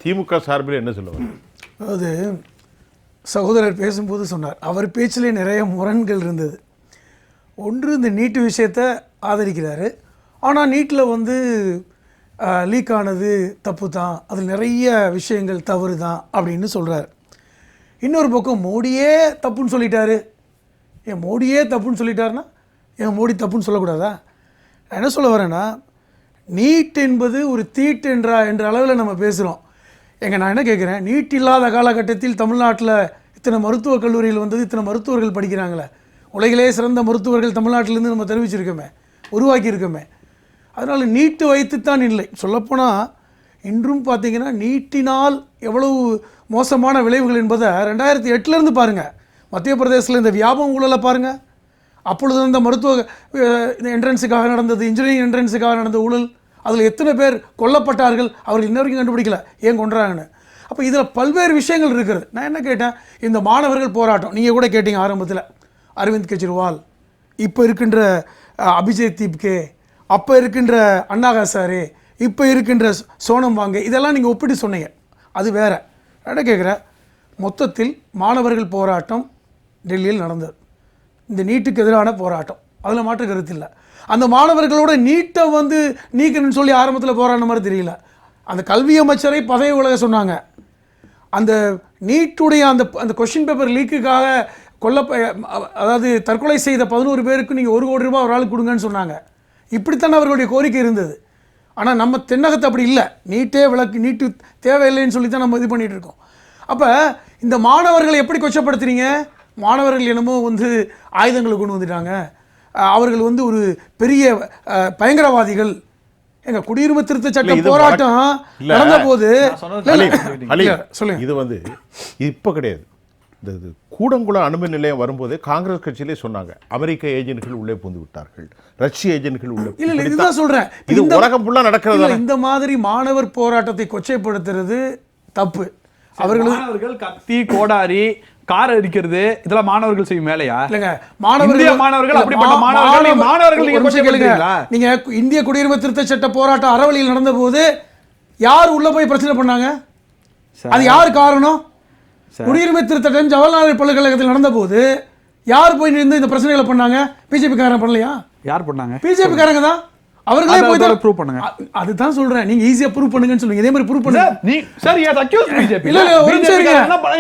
திமுக சார்பில் என்ன சொல்லுவாங்க? அதாவது சகோதரர் பேசும்போது சொன்னார், அவர் பேச்சிலே நிறைய முரண்கள் இருந்தது. ஒன்று, இந்த நீட்டு விஷயத்தை ஆதரிக்கிறாரு, ஆனால் நீட்டில் வந்து லீக் ஆனது தப்பு தான், அதில் நிறைய விஷயங்கள் தவறு தான் அப்படின்னு சொல்கிறார். இன்னொரு பக்கம் மோடியே தப்புன்னு சொல்லிட்டாரு. ஏன் மோடியே தப்புன்னு சொல்லிட்டாருன்னா ஏன் மோடி தப்புன்னு சொல்லக்கூடாதா? நான் என்ன சொல்ல வரேன்னா, நீட் என்பது ஒரு தீட்டு என்ற அளவில் நம்ம பேசுகிறோம். நான் என்ன கேட்குறேன், நீட் இல்லாத காலகட்டத்தில் தமிழ்நாட்டில் இத்தனை மருத்துவக் கல்லூரிகள் வந்தது, இத்தனை மருத்துவர்கள் படிக்கிறாங்களே, உலகிலே சிறந்த மருத்துவர்கள் தமிழ்நாட்டிலேருந்து நம்ம தெரிவிச்சிருக்கோமே, உருவாக்கியிருக்கோமே. அதனால் நீட்டு வைத்துத்தான் இல்லை. சொல்லப்போனால் இன்றும் பார்த்திங்கன்னா நீட்டினால் எவ்வளவு மோசமான விளைவுகள் என்பதை 2008 பாருங்கள். மத்திய பிரதேசத்தில் இந்த வியாபம் ஊழலை பாருங்கள். அப்பொழுது இந்த மருத்துவ இந்த என்ட்ரன்ஸுக்காக நடந்தது, இன்ஜினியரிங் என்ட்ரன்ஸுக்காக நடந்த ஊழல், அதில் எத்தனை பேர் கொல்லப்பட்டார்கள், அவர்கள் இன்ன வரைக்கும் கண்டுபிடிக்கல ஏன் கொன்றாங்கன்னு. அப்போ இதில் பல்வேறு விஷயங்கள் இருக்கிறது. நான் என்ன கேட்டேன், இந்த மாணவர்கள் போராட்டம் நீங்கள் கூட கேட்டீங்க ஆரம்பத்தில், அரவிந்த் கெஜ்ரிவால், இப்போ இருக்கின்ற அபிஜித் தீப்கே, அப்போ இருக்கின்ற அண்ணா ஹசாரே, இப்போ இருக்கின்ற சோனம் வாங்கே, இதெல்லாம் நீங்கள் ஒப்பிட்டு சொன்னீங்க, அது வேறு. நான் என்ன கேட்குறேன், மொத்தத்தில் மாணவர்கள் போராட்டம் டெல்லியில் நடந்தது, இந்த நீட்டுக்கு எதிரான போராட்டம், அதில் மாற்று கருத்து இல்லை. அந்த மாணவர்களோட நீட்டை வந்து நீக்கணும்னு சொல்லி ஆரம்பத்தில் போராடின மாதிரி தெரியல. அந்த கல்வி அமைச்சரை பதவி விலக சொன்னாங்க. அந்த நீட்டுடைய அந்த கொஷின் பேப்பர் லீக்குக்காக அதாவது தற்கொலை செய்த 11 பேருக்கு நீங்கள் 1 கோடி ரூபாய் ஒரு ஆளுக்கு கொடுங்கன்னு சொன்னாங்க. இப்படித்தானே அவர்களுடைய கோரிக்கை இருந்தது. ஆனால் நம்ம தென்னகத்தை அப்படி இல்லை, நீட்டே நீட்டு தேவையில்லைன்னு சொல்லி தான் நம்ம இது பண்ணிகிட்டு இருக்கோம். அப்போ இந்த மாணவர்களை எப்படி கொச்சப்படுத்துறீங்க? மாணவர்கள் என்னமோ வந்து ஆயுதங்களை கொண்டு வந்துட்டாங்க, அவர்கள் வந்து ஒரு பெரிய பயங்கரவாதிகள். எங்கள் குடியுரிமை திருத்த சட்ட போராட்டம் நடந்த போது சொல்லுங்க, இது வந்து இப்போ கிடையாது. இந்த கூடங்குளம் அணுமின் நிலையம் வரும்போதே காங்கிரஸ் கட்சியிலே சொன்னாங்க, அமெரிக்க ஏஜென்ட்கள் உள்ளே புகுந்து விட்டார்கள், ரஷ்ய ஏஜென்ட்கள் உள்ளே. இல்லை, இதுதான் சொல்கிறேன், இது உலகம் ஃபுல்லாக நடக்கிறது. இந்த மாதிரி மாணவர் போராட்டத்தை கொச்சைப்படுத்துறது தப்பு. அவர்கள் கத்தி கோடாரி கார் அடிக்கிறது இதெல்லாம் மாணவர்கள் செய்யும் வேலையா? இல்லங்க, மாணவர்கள் அப்படிப்பட்ட மாணவர்கள் நீங்க இந்திய குடியுரிமை திருத்த சட்ட போராட்டம் அறவழியில் நடந்த போது யார் உள்ள போய் பிரச்சனை பண்ணாங்க? அது யார் காரணம்? குடியுரிமை திருத்தம் ஜவஹர்லால் பல்கலைக்கழகத்தில் நடந்த போது யார் போய் நின்று இந்த பிரச்சனைகளை பண்ணாங்க? பிஜேபி காரங்க பண்ணலையா? யார் பண்ணாங்க? பிஜேபி காரங்க தான். அவர்களே போய் தான் ப்ரூவ் பண்ணுங்க. அதுதான் சொல்றேன், நீங்க ஈஸியா ப்ரூவ் பண்ணுங்கன்னு சொல்லுங்க. இதே மாதிரி ப்ரூவ் பண்ணுங்க. நீ சார் யூ அக்யூஸ் பிஜேபி. இல்ல ஒரு நிமிஷம் இருங்க,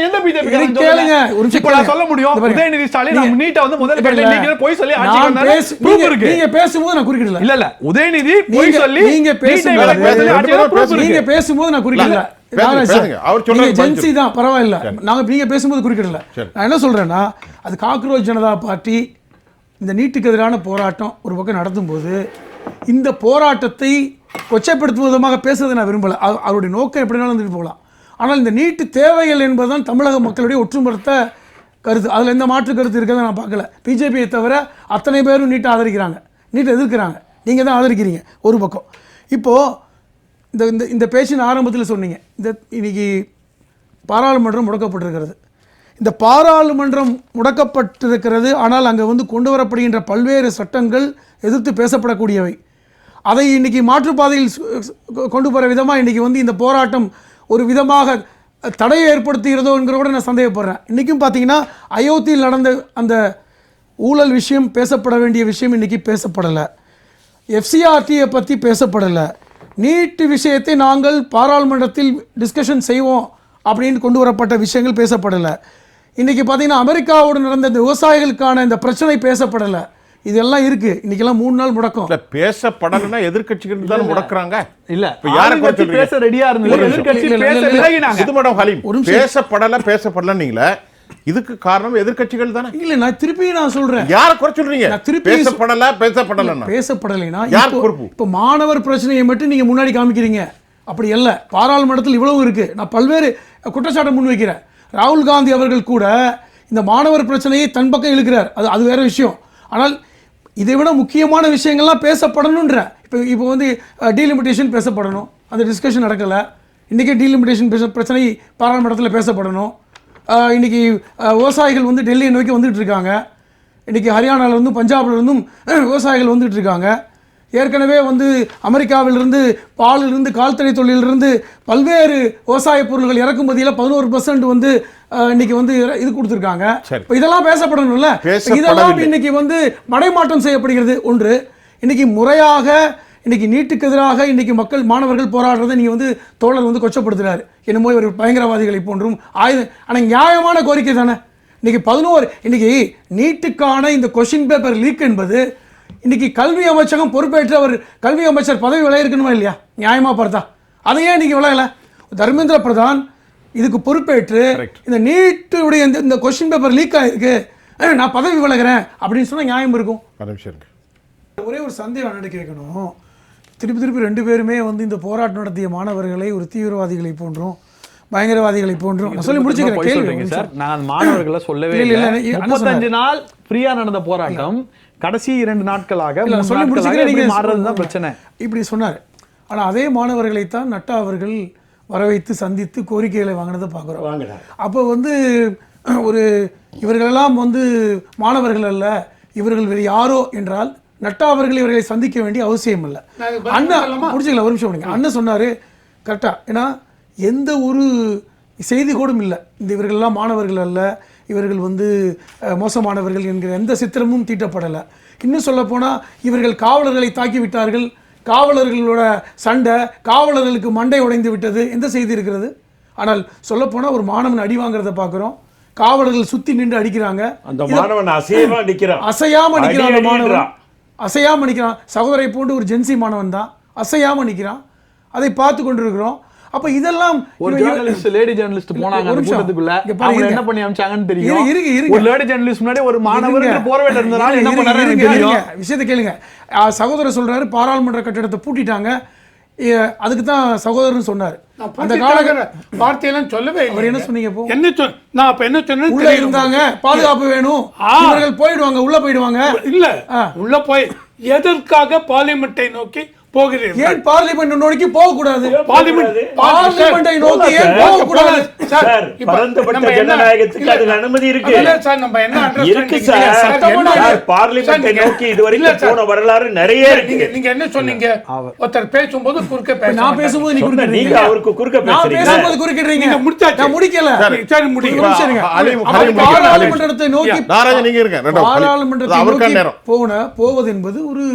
எந்த பிஜேபி காரங்க கேளுங்க, ஒரு நிமிஷம் இப்ப நான் சொல்ல முடியும். உதயநிதி ஸ்டாலின் நம்ம நீட்ட வந்து முதல்ல கட்டல நீங்க போய் சொல்லி ஆட்சி வந்தாரு, ப்ரூஃப் இருக்கு. நீங்க பேசும்போது நான் குறுக்கிடல. இல்ல உதயநிதி போய் சொல்லி நீங்க பேசும்போது நான் குறுக்கிடல. ஜென்சி தான் பரவாயில்ல, நீங்க பேசும்போது குறுக்கிடல. நான் என்ன சொல்றேன்னா, அது காக்ரோச் ஜனதா பார்ட்டி இந்த நீட்டுக்கு எதிரான போராட்டம் ஒரு பக்கம் நடத்தும் போது இந்த போராட்டத்தை கொச்சைப்படுத்தும் விதமாக பேசுவதை நான் விரும்பல. அவருடைய நோக்கம் எப்படினாலும் வந்துட்டு போகலாம். ஆனால் இந்த நீட்டு தேவைகள் என்பதுதான் தமிழக மக்களுடைய ஒற்றுமொத்த கருத்து. அதில் எந்த மாற்று கருத்து இருக்கிறத நான் பார்க்கல. பிஜேபியை தவிர அத்தனை பேரும் நீட்டை ஆதரிக்கிறாங்க, நீட்டை எதிர்க்கிறாங்க. நீங்கள் தான் ஆதரிக்கிறீங்க ஒரு பக்கம். இப்போது இந்த பேச்சின் ஆரம்பத்தில் சொன்னீங்க, இன்னைக்கு பாராளுமன்றம் முடக்கப்பட்டிருக்கிறது. இந்த பாராளுமன்றம் முடக்கப்பட்டிருக்கிறது, ஆனால் அங்கே வந்து கொண்டு வரப்படுகின்ற பல்வேறு சட்டங்கள் எதிர்த்து பேசப்படக்கூடியவை. அதை இன்றைக்கி மாற்றுப்பாதையில் கொண்டு போகிற விதமாக இன்றைக்கி வந்து இந்த போராட்டம் ஒரு விதமாக தடையை ஏற்படுத்துகிறதோ என்கிற கூட நான் சந்தேகப்படுறேன். இன்றைக்கும் பார்த்தீங்கன்னா அயோத்தியில் நடந்த அந்த ஊழல் விஷயம் பேசப்பட வேண்டிய விஷயம் இன்றைக்கி பேசப்படலை. எஃப்சிஆர்டியை பற்றி பேசப்படலை. நீட்டு விஷயத்தை நாங்கள் பாராளுமன்றத்தில் டிஸ்கஷன் செய்வோம் அப்படின்னு கொண்டு வரப்பட்ட விஷயங்கள் பேசப்படலை. இன்றைக்கி பார்த்தீங்கன்னா அமெரிக்காவோடு நடந்த இந்த விவசாயிகளுக்கான இந்த பிரச்சனை பேசப்படலை. இதெல்லாம் இருக்கு. இன்னைக்கெல்லாம் 3 நாள் முடக்கம். இல்ல பேசப்படலன்னா எதிர்க்கட்சிகள் தான் முடக்குறாங்க. இல்ல இப்ப யாரை குறித்து பேச ரெடியா இருந்தீங்க, எதிர்க்கட்சி பேச விலகினாங்க. இது மேடம் ஹலீம், பேசப்படல நீங்களே, இதுக்கு காரணம் எதிர்க்கட்சிகள் தானே? இல்ல நான் திருப்பி சொல்றேன், யாரை குறை சொல்றீங்க? பேசப்படலைனா யார் பொறுப்பு? இப்ப மாணவர் பிரச்சனையை மட்டும் நீங்க முன்னாடி காமிக்கிறீங்க, அப்படி இல்ல. பாராளுமன்றத்தில் இவ்வளவு இருக்கு. நான் பல்வேறு குற்றச்சாட்டை முன்வைக்கிறேன். ராகுல் காந்தி அவர்கள் கூட இந்த மாணவர் பிரச்சனையை தன் பக்கம் இழுக்கிறார், அது வேற விஷயம். ஆனால் இதை விட முக்கியமான விஷயங்கள்லாம் பேசப்படணுன்ற. இப்போ வந்து டீலிமிட்டேஷன் பேசப்படணும், அந்த டிஸ்கஷன் நடக்கலை. இன்றைக்கி டீலிமிட்டேஷன் பிரச்சனை பாராளுமன்றத்தில் பேசப்படணும். இன்றைக்கி விவசாயிகள் வந்து டெல்லியை நோக்கி வந்துட்டு இருக்காங்க. இன்றைக்கி ஹரியானாவிலேருந்தும் பஞ்சாப்லேருந்தும் விவசாயிகள் வந்துட்டு இருக்காங்க. ஏற்கனவே வந்து அமெரிக்காவிலிருந்து பாலிலிருந்து கால்நடை தொழிலிருந்து பல்வேறு விவசாய பொருட்கள் இறக்குமதியில் 11% வந்து இன்னைக்கு வந்து இது கொடுத்துருக்காங்க. இப்போ இதெல்லாம் பேசப்படணும்ல, இதெல்லாம் இன்னைக்கு வந்து மடைமாற்றம் செய்யப்படுகிறது. ஒன்று, இன்னைக்கு முறையாக இன்னைக்கு நீட்டுக்கு எதிராக இன்னைக்கு மக்கள் மாணவர்கள் போராடுறதை நீங்கள் வந்து தோழர் வந்து கொச்சப்படுத்துறாரு. என்னமோ இவர் பயங்கரவாதிகளை போன்றும் ஆனால் நியாயமான கோரிக்கை தானே. இன்னைக்கு 11 இன்னைக்கு நீட்டுக்கான இந்த கொஸ்டின் பேப்பர் லீக் என்பது இன்னைக்கு கல்வி அமைச்சகம் பொறுப்பேற்று அவர் கல்வி அமைச்சர் பதவி விளையிருக்கணுமா இல்லையா? நியாயமாக பார்த்தா அதையே இன்னைக்கு விளையல. தர்மேந்திர பிரதான் இதுக்கு பொறுப்பேற்று இந்த நீட்டுடைய இந்த கொஸ்டின் பேப்பர் லீக் ஆயிருக்கு, நான் பதவி விலகிறேன் அப்படின்னு சொன்னால் நியாயம் இருக்கும். ஒரே ஒரு சந்தேகம் என்னன்னு கேட்கணும். திருப்பி 2 பேருமே வந்து இந்த போராட்டம் நடத்திய மாணவர்களை ஒரு தீவிரவாதிகளை போன்றும் பயங்கரவாதிகளை போன்றும் சொல்லி முடிச்சுக்கிறேன். கேள்வி சார், நான் மாணவர்களை சொல்லவே இல்லை. 35 நாள் ஃப்ரீயா நடந்த போராட்டம் கடைசி 2 நாட்களாக சொல்லி முடிச்சுக்கிறேன் மாறுறதுதான் பிரச்சனை இப்படி சொன்னார். ஆனால் அதே மாணவர்களைத்தான் நட்டா அவர்கள் வர வைத்து சந்தித்து கோரிக்கைகளை வாங்கினதை பார்க்குறோம். அப்போ வந்து ஒரு இவர்களெல்லாம் வந்து மாணவர்கள் அல்ல, இவர்கள் வேறு யாரோ என்றால் நட்டா அவர்கள் இவர்களை சந்திக்க வேண்டிய அவசியம் இல்லை. அண்ணன் முடிச்சுக்கல, ஒரு நிமிஷம் பண்ணுங்க. அண்ணன் சொன்னார் கரெக்டாக. ஏன்னா எந்த ஒரு செய்தி கூடும் இல்லை இந்த இவர்களெல்லாம் மாணவர்கள் அல்ல, இவர்கள் வந்து மோசமானவர்கள் என்கிற எந்த சித்திரமும் தீட்டப்படலை. இன்னும் சொல்லப்போனால் இவர்கள் காவலர்களை தாக்கி விட்டார்கள், காவலர்களோட சண்டை, காவலர்களுக்கு மண்டை உடைந்து விட்டது, எந்த செய்தி இருக்கிறது? ஆனால் சொல்லப்போனால் ஒரு மாணவன் அடி வாங்குறத பார்க்குறோம். காவலர்கள் சுற்றி நின்று அடிக்கிறாங்க, அந்த மாணவன் அசையாம அடிக்கிறான். அந்த மாணவன் அசையாம நிற்கிறான். சகோதரை போன்று ஒரு ஜென்சி மாணவன் தான் அசையாம நிற்கிறான். அதை பார்த்து கொண்டிருக்கிறோம். அப்ப இதெல்லாம் ஒரு ஜர்னலிஸ்ட், லேடி ஜர்னலிஸ்ட் போனாங்க அந்த கூட்டத்துக்குள்ள, அவங்க என்ன பண்ணி அனுப்பிச்சாங்கன்னு தெரியும். ஒரு லேடி ஜர்னலிஸ்ட் முன்னாடி ஒரு மாணவர் போர்வேல இருந்தனால என்ன பண்ணாரு தெரியும். விஷயத்தை கேளுங்க. சகோதரர் சொல்றாரு பாராளுமன்ற கட்டடத்தை பூட்டிட்டாங்க, அதுக்கு தான் சகோதரன் சொன்னாரு. அந்த காலகட்ட வார்த்தையெல்லாம் சொல்லவே இல்லை. என்ன சொன்னீங்க? நான் அப்ப என்ன சொன்னேன், உள்ள இருந்தாங்க, பாதுகாப்பு வேணும், அவர்கள் போயிடுவாங்க, உள்ள போயிடுவாங்க. இல்ல, உள்ள போய் எதற்காக பார்லிமெண்டை நோக்கி போகிறீர்கள்? ஏன் பார்லிமெண்ட் நோக்கி போக கூடாது? பார்லிமெண்டை நோக்கி ஏன் போக கூடாது? சார், பரந்தப்பட்ட ஜனநாயகத்துக்கு அதுல அனுமதி இருக்கு. இல்ல சார், நம்ம என்ன இருக்கு சார். பார்லிமெண்டை நோக்கி இதுவரைக்கும் போன வரலாறு நிறைய இருக்கு. நீங்க என்ன சொன்னீங்க? ஒருத்தர் பேசும்போது குறுக்க பேச, நான் பேசும்போது நீங்க அவருக்கு குறுக்க பேசுறீங்க. நான் பேசும்போது குறுக்கிடுறீங்க. நீங்க முடிச்சாச்சு. நான் முடிக்கல. சரி, முடிங்க. பார்லிமெண்டத்தை நோக்கி நாராஜன் நீங்க இருங்க. பார்லிமெண்டத்தை நோக்கி போவது என்பது ஒரு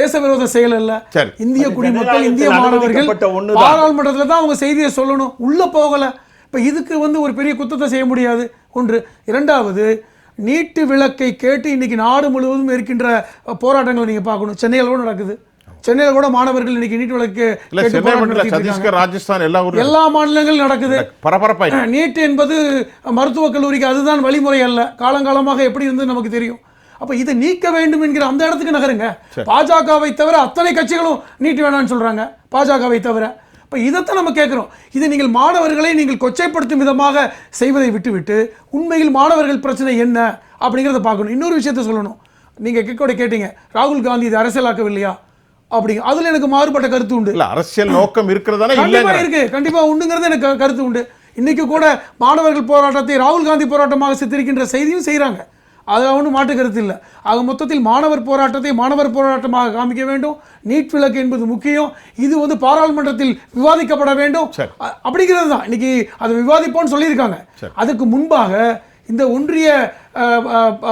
தேச விரோத செயல் அல்ல. இந்திய குடிமக்கள், இந்திய மாணவர்கள் பாராளுமன்றத்தில் தான் அவங்க செய்தியை சொல்லணும், உள்ள போகல. இப்ப இதுக்கு வந்து ஒரு பெரிய குத்தத்தை செய்ய முடியாது. ஒன்று. இரண்டாவது, நீட்டு விளக்கை கேட்டு இன்னைக்கு நாடு முழுவதும் இருக்கின்ற போராட்டங்களை நீங்க பார்க்கணும். சென்னையில் கூட நடக்குது. சென்னையில் கூட மாணவர்கள் இன்னைக்கு நீட் விளக்கு ராஜஸ்தான் எல்லா மாநிலங்களும் நடக்குது. நீட் என்பது மருத்துவக் கல்லூரிக்கு அதுதான் வழிமுறை அல்ல. காலங்காலமாக எப்படி இருந்து நமக்கு தெரியும். அப்ப இதை நீக்க வேண்டும் என்கிற அந்த இடத்துக்கு நகருங்க. பாஜகவை தவிர அத்தனை கட்சிகளும் நீட் வேணாம்னு சொல்றாங்க, பாஜகவை தவிர. இப்ப இதைத்தான் நம்ம கேட்கிறோம். இதை நீங்கள் மாணவர்களை நீங்கள் கொச்சைப்படுத்தும் விதமாக செய்வதை விட்டுவிட்டு உண்மையில் மாணவர்கள் பிரச்சனை என்ன அப்படிங்கிறத பார்க்கணும். இன்னொரு விஷயத்த சொல்லணும். நீங்க கேட்டீங்க, ராகுல் காந்தி இதை அரசியலாக்கவில்லையா அப்படிங்க. அதுல எனக்கு மாறுபட்ட கருத்து உண்டு. அரசியல் நோக்கம் இருக்கிறதான இருக்கு, கண்டிப்பா உண்டுங்கிறது எனக்கு கருத்து உண்டு. இன்னைக்கு கூட மாணவர்கள் போராட்டத்தை ராகுல் காந்தி போராட்டமாக சித்தரிக்கின்ற செய்தியும் செய்யறாங்க. அது ஒன்றும் மாற்று கருத்து இல்லை. ஆக மொத்தத்தில் மாணவர் போராட்டத்தை மாணவர் போராட்டமாக காமிக்க வேண்டும். நீட் விளக்கு என்பது முக்கியம். இது வந்து பாராளுமன்றத்தில் விவாதிக்கப்பட வேண்டும் அப்படிங்கிறது தான். இன்னைக்கு அதை விவாதிப்போம்னு சொல்லியிருக்காங்க. அதுக்கு முன்பாக இந்த ஒன்றிய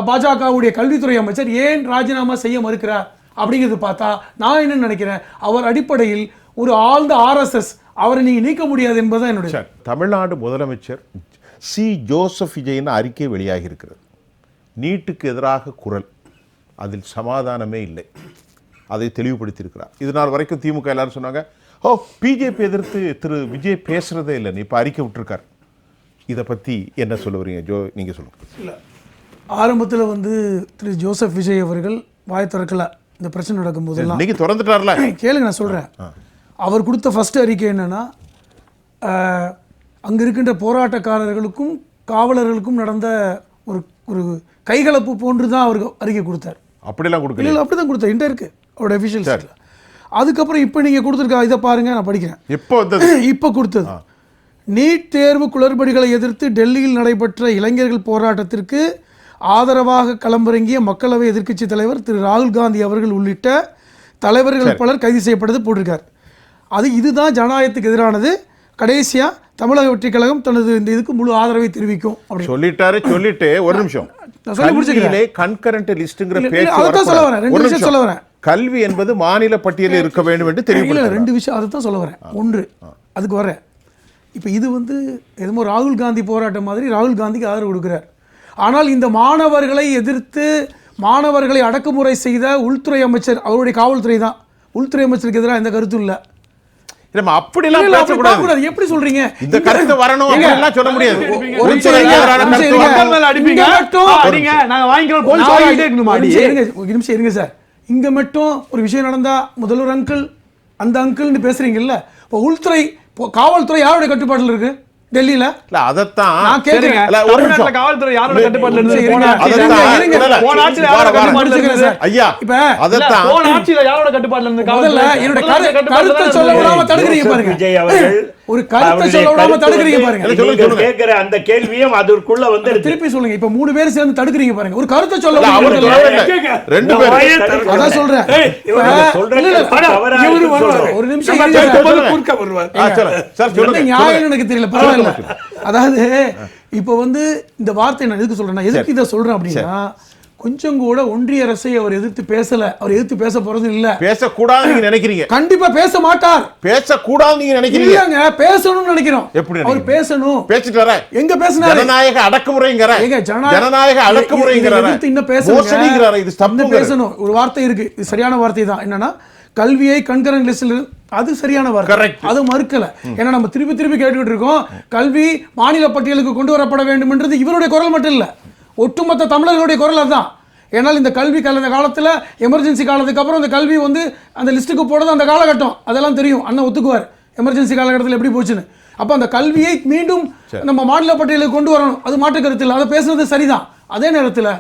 பாஜகவுடைய கல்வித்துறை அமைச்சர் ஏன் ராஜினாமா செய்ய மறுக்கிறார் அப்படிங்கிறது பார்த்தா நான் என்ன நினைக்கிறேன், அவர் அடிப்படையில் ஒரு ஆழ்ந்த RSS, அவரை நீங்க நீக்க முடியாது என்பதுதான் என்னுடைய. தமிழ்நாடு முதலமைச்சர் சி. ஜோசப் விஜயின் அறிக்கை வெளியாகி இருக்கிறது. நீட்டுக்கு எதிராக குரல், அதில் சமாதானமே இல்லை, அதை தெளிவுபடுத்தியிருக்கிறார். இது நாள் வரைக்கும் திமுக எல்லாரும் சொன்னாங்க, பிஜேபி எதிர்த்து திரு விஜய் பேசுறதே இல்லைன்னு இப்போ அறிக்கை விட்டுருக்கார். இதை பற்றி என்ன சொல்ல வரீங்க நீங்கள் சொல்லுங்கள். இல்லை, ஆரம்பத்தில் வந்து திரு ஜோசப் விஜய் அவர்கள் வாய் திறக்கல இந்த பிரச்சனை நடக்கும்போதெல்லாம். இன்னைக்கு திறந்துட்டார்ல, கேளுங்க நான் சொல்கிறேன். அவர் கொடுத்த ஃபர்ஸ்ட் அறிக்கை என்னன்னா, அங்கே இருக்கின்ற போராட்டக்காரர்களுக்கும் காவலர்களுக்கும் நடந்த ஒரு கைகலப்பு போன்று தான் அவருக்கு அறிக்கை கொடுத்தார். அப்படிலாம் கொடுக்கல. இல்லை, அப்படி தான் கொடுத்தார். இன்டர் இருக்கு அவரோட அஃபிஷியல். அதுக்கப்புறம் இப்போ நீங்கள் கொடுத்துருக்கா, இதை பாருங்க, நான் படிக்கிறேன். இப்போ கொடுத்தது, நீட் தேர்வு குளறுபடிகளை எதிர்த்து டெல்லியில் நடைபெற்ற இளைஞர்கள் போராட்டத்திற்கு ஆதரவாக களமிறங்கிய மக்களவை எதிர்க்கட்சி தலைவர் திரு ராகுல் காந்தி அவர்கள் உள்ளிட்ட தலைவர்கள் பலர் கைது செய்யப்பட்டது போட்டிருக்கார். இதுதான் ஜனநாயகத்துக்கு எதிரானது. கடைசியாக தமிழக வெற்றிக் கழகம் தனது இந்த இதுக்கு முழு ஆதரவை தெரிவிக்கும் அப்படி சொல்லிட்டு ஒரு நிமிஷம் கன்கரண்ட் லிஸ்ட்ங்கிற பேச்சு அதான் சொல்ல வரேன். 2 விஷயம் சொல்ல வரேன். கல்வி என்பது மாநில பட்டியலில் இருக்க வேண்டும் என்று தெரியும். 2 விஷயம் அதை தான் சொல்ல வரேன். ஒன்று அதுக்கு வரேன். இப்போ இது எதுமோ ராகுல் காந்தி போராட்டம் மாதிரி ராகுல் காந்திக்கு ஆதரவு கொடுக்குறார். ஆனால் இந்த மாணவர்களை எதிர்த்து மாணவர்களை அடக்குமுறை செய்த உள்துறை அமைச்சர், அவருடைய காவல்துறை தான், உள்துறை அமைச்சருக்கு எதிராக எந்த கருத்தும் இல்லை. எப்படி சொல்றீங்க இந்த கருத்து வரணும் அப்படிலாம் சொல்ல முடியாது. ஒரு நிமிஷம் இருங்க சார். இங்க மட்டும் ஒரு விஷயம் நடந்தா முதல்வர் அங்கிள் அந்த அங்கிள்னு பேசுறீங்கல்ல. இப்போ உள்துறை காவல்துறை யாருடைய கட்டுப்பாட்டில் இருக்கு டெல்லியில? இல்ல அதத்தான் நான் கேக்குறேன். தமிழ்நாட்டுல காவல்துறை யாரோட கட்டுப்பாட்டுல இருந்தது? போன ஆட்சியில யாரோட கட்டுப்பாட்டுல இருந்தது? ஐயா இப்ப அதத்தான் போன ஆட்சியில யாரோட கட்டுப்பாட்டுல இருந்தது? முதல்ல என்னோட கருத்தை சொல்ல விடாம தடுக்கிறீங்க பாருங்க. விஜய் அவர்கள் ஒரு கருத்தை சொல்ல விடாம தடுக்கிறீங்க பாருங்க. நீங்க கேக்குற அந்த கேள்வியும் அதற்குள்ள வந்து திருப்பி சொல்லுங்க. இப்ப 3 பேர் சேர்ந்து தடுக்கிறீங்க பாருங்க. ஒரு கருத்தை சொல்ல அவர் ரெண்டு பேர் அதான் சொல்றேன். ஒரு நிமிஷம் நியாயம் எனக்கு தெரியல, பரவாயில்ல. அதாவது இப்ப இந்த வார்த்தை நான் எதுக்கு சொல்றேன், எதுக்கு இதை சொல்றேன் அப்படின்னா, கொஞ்சம் கூட ஒன்றிய அரசை அவர் எதிர்த்து பேசல. அவர் எதிர்த்து பேச போறது இல்ல. பேசக்கூடாது நீங்க நினைக்கிறீங்க. கண்டிப்பா பேச மாட்டார். பேசக்கூடாது நீங்க நினைக்கிறீங்க. இல்லங்க, பேசணும்னு நினைக்கிறோம். எப்படி அவர் பேசணும். பேசிட்டு வர எங்க பேசினாரு? ஜனநாயக அடக்குமுறைங்கற. ஜனநாயக அடக்குமுறைங்கற. இன்னும் பேசணும். இது தப்பு பேசணும். ஒரு வார்த்தை இருக்கு, இது சரியான வார்த்தை தான். என்னன்னா, கல்வியை கன்கரண்ட் லிஸ்ட்ல, அது சரியான வார்த்தை, அது மறுக்கல. ஏன்னா நம்ம திருப்பி திருப்பி கேட்டுக்கிட்டு இருக்கோம், கல்வி மாநில பட்டியலுக்கு கொண்டு வரப்பட வேண்டும் என்றது இவருடைய குரல் மட்டும் இல்ல, ஒட்டுமொத்த தமிழர்களுடைய குரல் அதுதான். ஏன்னால் இந்த கல்வி கலந்த காலத்தில், எமர்ஜென்சி காலத்துக்கு அப்புறம் இந்த கல்வி அந்த லிஸ்ட்டுக்கு போடுறது அந்த காலகட்டம், அதெல்லாம் தெரியும். அண்ணன் ஒத்துக்குவார் எமர்ஜென்சி காலகட்டத்தில் எப்படி போச்சுன்னு. அப்போ அந்த கல்வியை மீண்டும் நம்ம மாநில பட்டியலுக்கு கொண்டு வரணும், அது மாற்று கருத்து இல்லை, அதை பேசுறது சரிதான். அதே நேரத்தில்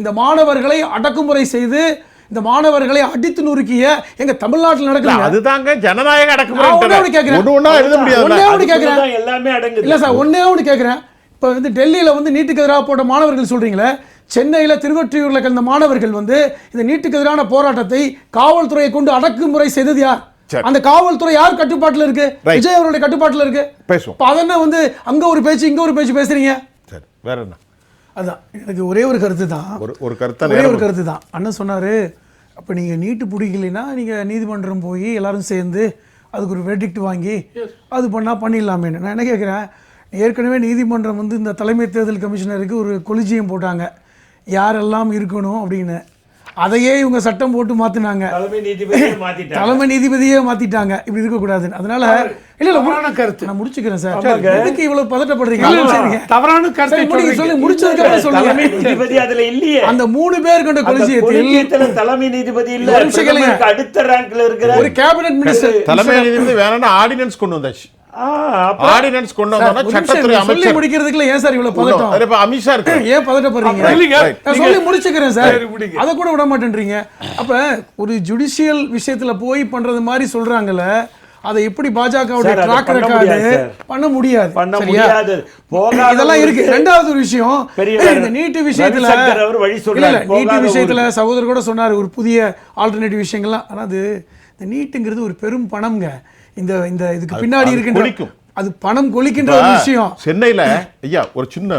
இந்த மாணவர்களை அடக்குமுறை செய்து இந்த மாணவர்களை அடித்து நொறுக்கிய எங்க தமிழ்நாட்டில் நடக்குது. அதுதாங்க ஜனநாயக அடக்குமுறை. எல்லாமே அடங்குது. இல்ல சார், ஒன்னே ஒன்று கேட்கிறேன். இப்போ டெல்லியில் நீட்டுக்கு எதிராக போட்ட மாணவர்கள் சொல்றீங்களே, சென்னையில் திருவொற்றியூரில் கலந்த மாணவர்கள் இந்த நீட்டுக்கு எதிரான போராட்டத்தை காவல்துறையை கொண்டு அடக்குமுறை செய்தது யார்? அந்த காவல்துறை யார் கட்டுப்பாட்டில் இருக்கு? விஜய் அவருடைய கட்டுப்பாட்டில் இருக்கு. அதென்ன அங்க ஒரு பேச்சு இங்க ஒரு பேச்சு பேசுறீங்க. வேற என்ன? அதான் எனக்கு ஒரே ஒரு கருத்து தான். ஒரு கருத்து தான். அண்ணன் சொன்னாரு, அப்போ நீங்கள் நீட்டு பிடிக்கலைன்னா நீங்கள் நீதிமன்றம் போய் எல்லாரும் சேர்ந்து அதுக்கு ஒரு வெர்டிக்ட் வாங்கி அது பண்ணால் பண்ணிடலாமேன்னு. நான் என்ன கேட்குறேன், ஏற்கனவே நீதிமன்றம் இந்த தலைமை தேர்தல் கமிஷனருக்கு ஒரு கொலிஜியம் போட்டாங்க, யாரெல்லாம் இருக்கணும் அப்படின்னு. அதையே இவங்க சட்டம் போட்டு மாத்தினாங்க, தலைமை நீதிபதியே மாத்திட்டாங்க. இப்படி இருக்கக்கூடாதுன்னு. அதனால இல்ல கருத்து நான் முடிச்சுக்கிறேன் சார். எதுக்கு இவ்வளவு பதட்டப்படுறீங்க? தவறான கருத்து சொல்லி முடிச்சதுக்கு சொல்லுங்க. அதுல இல்லையே அந்த 3 பேர் கொண்ட கொலிஜியத்தில் தலைமை நீதிபதி இல்ல, அடுத்த ரேங்க்ல இருக்கிற ஒரு கேபினட் மினிஸ்டர். தலைமை நீதிபதி வேணும்னா ஆர்டினன்ஸ் கொண்டு வந்தாச்சு. ஆர்டினன்ஸ் கொண்டு வந்தா சட்டத்துறை அமைச்சர் சொல்லி முடிக்கிறதுக்குள்ள ஏன் சார் இவ்வளவு பதட்டம்? இப்ப அமித்ஷா இருக்கு, ஏன் பதட்டப்படுறீங்க? நான் சொல்லி முடிச்சுக்கிறேன் சார், அத கூட விட மாட்டேன்றீங்க. அப்ப ஒரு ஜுடிஷியல் விஷயத்துல போய் பண்றது மாதிரி சொல்றாங்கல்ல, அதை எப்படி பாஜகவுடைய ட்ராக் ரெக்கார்டு பண்ண முடியாது. இதெல்லாம் இருக்கு. ரெண்டாவது ஒரு விஷயம், இந்த நீட்டு விஷயத்துல நீட்டு விஷயத்துல சகோதரர் கூட சொன்னாரு ஒரு புதிய ஆல்டர்னேட்டிவ் விஷயங்கள்லாம். ஆனா இந்த நீட்டுங்கிறது ஒரு பெரும் பணம்ங்க. இந்த இதுக்கு பின்னாடி இருக்கின்ற அது பணம் கொளிக்கின்ற ஒரு விஷயம். சென்னையில ஐயா ஒரு சின்ன